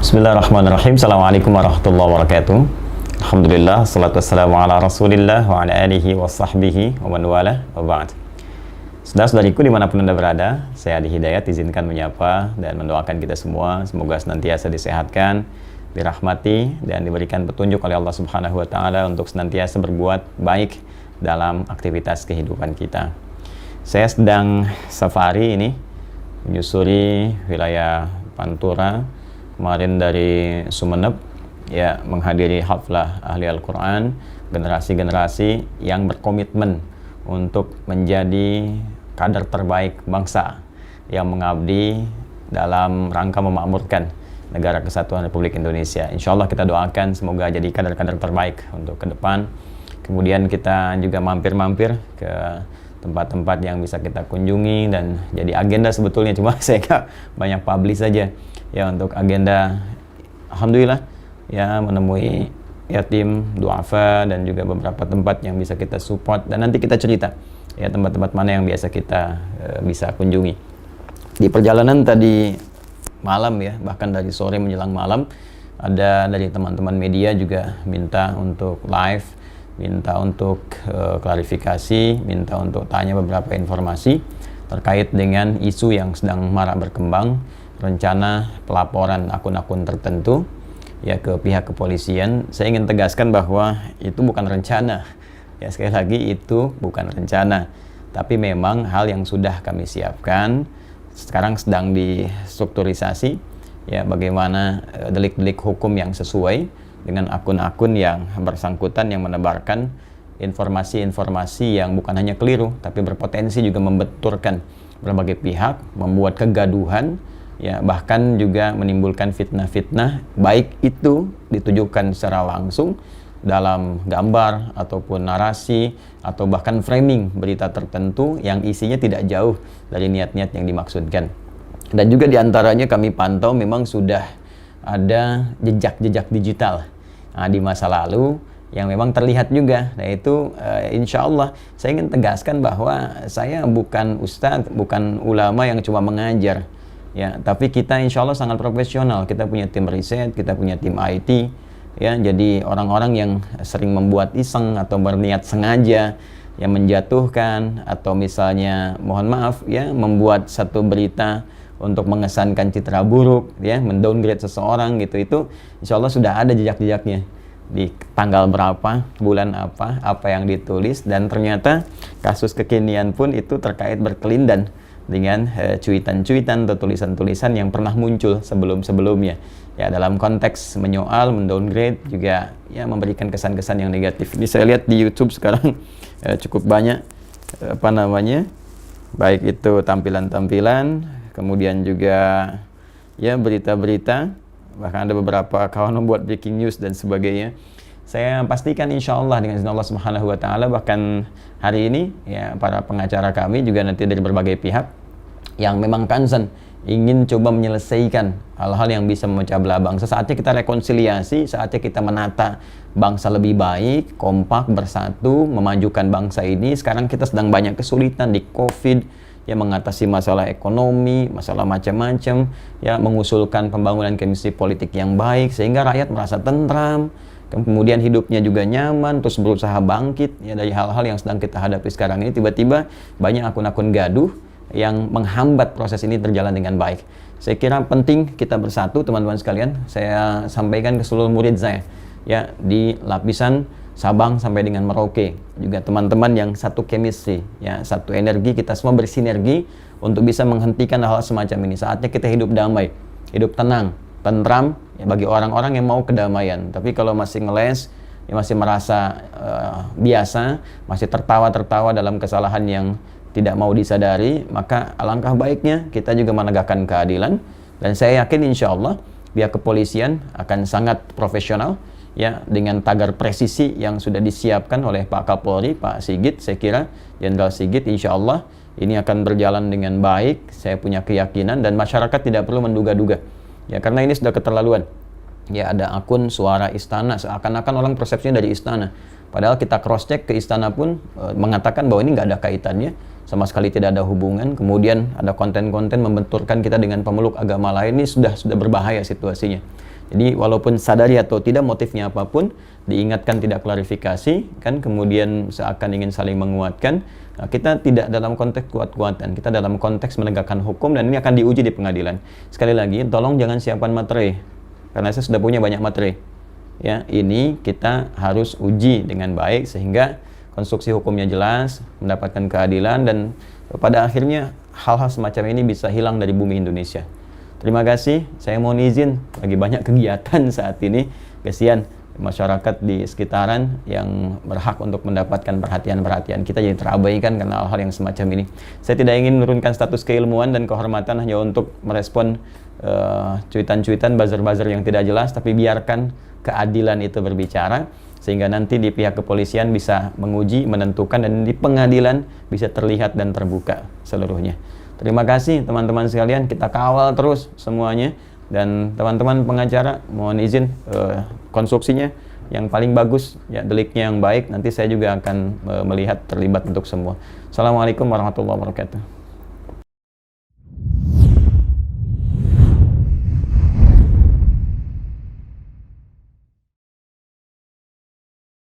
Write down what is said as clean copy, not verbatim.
Bismillahirrahmanirrahim. Assalamualaikum warahmatullahi wabarakatuh. Alhamdulillah, salatu wassalamu ala rasulillah wa ala alihi wa sahbihi wa man wala wa ba'd. Saudara-saudariku dimanapun Anda berada, saya Adi Hidayat izinkan menyapa dan mendoakan kita semua semoga senantiasa disehatkan, dirahmati dan diberikan petunjuk oleh Allah Subhanahu wa taala untuk senantiasa berbuat baik dalam aktivitas kehidupan kita. Saya sedang safari ini menyusuri wilayah Pantura, kemarin dari Sumeneb, ya, menghadiri haflah ahli Al-Quran, generasi-generasi yang berkomitmen untuk menjadi kader terbaik bangsa yang mengabdi dalam rangka memakmurkan negara kesatuan Republik Indonesia. Insya Allah kita doakan semoga jadi kader-kader terbaik untuk ke depan. Kemudian kita juga mampir-mampir ke tempat-tempat yang bisa kita kunjungi dan jadi agenda sebetulnya, cuma saya nggak banyak publish saja ya untuk agenda. Alhamdulillah ya, menemui yatim, duafa dan juga beberapa tempat yang bisa kita support, dan nanti kita cerita ya tempat-tempat mana yang biasa kita bisa kunjungi. Di perjalanan tadi malam ya, bahkan dari sore menjelang malam, ada dari teman-teman media juga minta untuk live, minta untuk klarifikasi, minta untuk tanya beberapa informasi terkait dengan isu yang sedang marak berkembang, rencana pelaporan akun-akun tertentu ya ke pihak kepolisian. Saya ingin tegaskan bahwa itu bukan rencana. Ya, sekali lagi itu bukan rencana, tapi memang hal yang sudah kami siapkan. Sekarang sedang distrukturisasi ya, bagaimana delik-delik hukum yang sesuai dengan akun-akun yang bersangkutan yang menebarkan informasi-informasi yang bukan hanya keliru tapi berpotensi juga membenturkan berbagai pihak, membuat kegaduhan ya, bahkan juga menimbulkan fitnah-fitnah, baik itu ditujukan secara langsung dalam gambar ataupun narasi atau bahkan framing berita tertentu yang isinya tidak jauh dari niat-niat yang dimaksudkan. Dan juga diantaranya kami pantau memang sudah ada jejak-jejak digital di masa lalu yang memang terlihat juga. Nah itu insya Allah saya ingin tegaskan bahwa saya bukan ustadz, bukan ulama yang cuma mengajar ya, tapi kita insya Allah sangat profesional. Kita punya tim riset, kita punya tim IT ya, jadi orang-orang yang sering membuat iseng atau berniat sengaja yang menjatuhkan atau misalnya mohon maaf ya membuat satu berita untuk mengesankan citra buruk ya, mendowngrade seseorang gitu, itu insya Allah sudah ada jejak-jejaknya di tanggal berapa, bulan apa yang ditulis, dan ternyata kasus kekinian pun itu terkait berkelindan dengan cuitan-cuitan atau tulisan-tulisan yang pernah muncul sebelum-sebelumnya ya, dalam konteks menyoal, mendowngrade juga ya, memberikan kesan-kesan yang negatif. Ini saya lihat di YouTube sekarang cukup banyak baik itu tampilan-tampilan, kemudian juga ya berita-berita, bahkan ada beberapa kawan membuat breaking news dan sebagainya. Saya pastikan insya Allah dengan izin Allah Subhanahu wa taala, bahkan hari ini ya para pengacara kami juga nanti dari berbagai pihak yang memang concern ingin coba menyelesaikan hal-hal yang bisa memecah belah bangsa. Saatnya kita rekonsiliasi, saatnya kita menata bangsa lebih baik, kompak, bersatu, memajukan bangsa ini. Sekarang kita sedang banyak kesulitan di COVID ya, mengatasi masalah ekonomi, masalah macam-macam ya, mengusulkan pembangunan kondisi politik yang baik sehingga rakyat merasa tentram, kemudian hidupnya juga nyaman, terus berusaha bangkit ya dari hal-hal yang sedang kita hadapi sekarang ini. Tiba-tiba banyak akun-akun gaduh yang menghambat proses ini berjalan dengan baik. Saya kira penting kita bersatu teman-teman sekalian. Saya sampaikan ke seluruh murid saya ya, di lapisan Sabang sampai dengan Merauke, juga teman-teman yang satu chemistry ya, satu energi, kita semua bersinergi untuk bisa menghentikan hal-hal semacam ini. Saatnya kita hidup damai, hidup tenang, tentram ya, bagi orang-orang yang mau kedamaian. Tapi kalau masih ngeles ya, masih merasa biasa, masih tertawa-tertawa dalam kesalahan yang tidak mau disadari, maka alangkah baiknya kita juga menegakkan keadilan. Dan saya yakin insya Allah pihak kepolisian akan sangat profesional ya, dengan tagar presisi yang sudah disiapkan oleh Pak Kapolri, Pak Sigit. Saya kira Jenderal Sigit insya Allah ini akan berjalan dengan baik. Saya punya keyakinan, dan masyarakat tidak perlu menduga-duga ya, karena ini sudah keterlaluan ya. Ada akun suara istana, seakan-akan orang persepsinya dari istana, padahal kita cross check ke istana pun mengatakan bahwa ini nggak ada kaitannya, sama sekali tidak ada hubungan. Kemudian ada konten-konten membenturkan kita dengan pemeluk agama lain. Ini sudah berbahaya situasinya. Jadi walaupun sadari atau tidak motifnya apapun, diingatkan tidak klarifikasi, kan kemudian seakan ingin saling menguatkan. Nah, kita tidak dalam konteks kuat-kuatan, kita dalam konteks menegakkan hukum dan ini akan diuji di pengadilan. Sekali lagi, tolong jangan siapkan materi, karena saya sudah punya banyak materi. Ya, ini kita harus uji dengan baik sehingga konstruksi hukumnya jelas, mendapatkan keadilan dan pada akhirnya hal-hal semacam ini bisa hilang dari bumi Indonesia. Terima kasih, saya mohon izin, lagi banyak kegiatan saat ini, kasihan masyarakat di sekitaran yang berhak untuk mendapatkan perhatian-perhatian kita jadi terabaikan karena hal-hal yang semacam ini. Saya tidak ingin menurunkan status keilmuan dan kehormatan hanya untuk merespon cuitan-cuitan, buzzer-buzzer yang tidak jelas, tapi biarkan keadilan itu berbicara, sehingga nanti di pihak kepolisian bisa menguji, menentukan, dan di pengadilan bisa terlihat dan terbuka seluruhnya. Terima kasih teman-teman sekalian, kita kawal terus semuanya. Dan teman-teman pengacara, mohon izin konstruksinya yang paling bagus, ya deliknya yang baik, nanti saya juga akan melihat terlibat untuk semua. Assalamualaikum warahmatullahi wabarakatuh.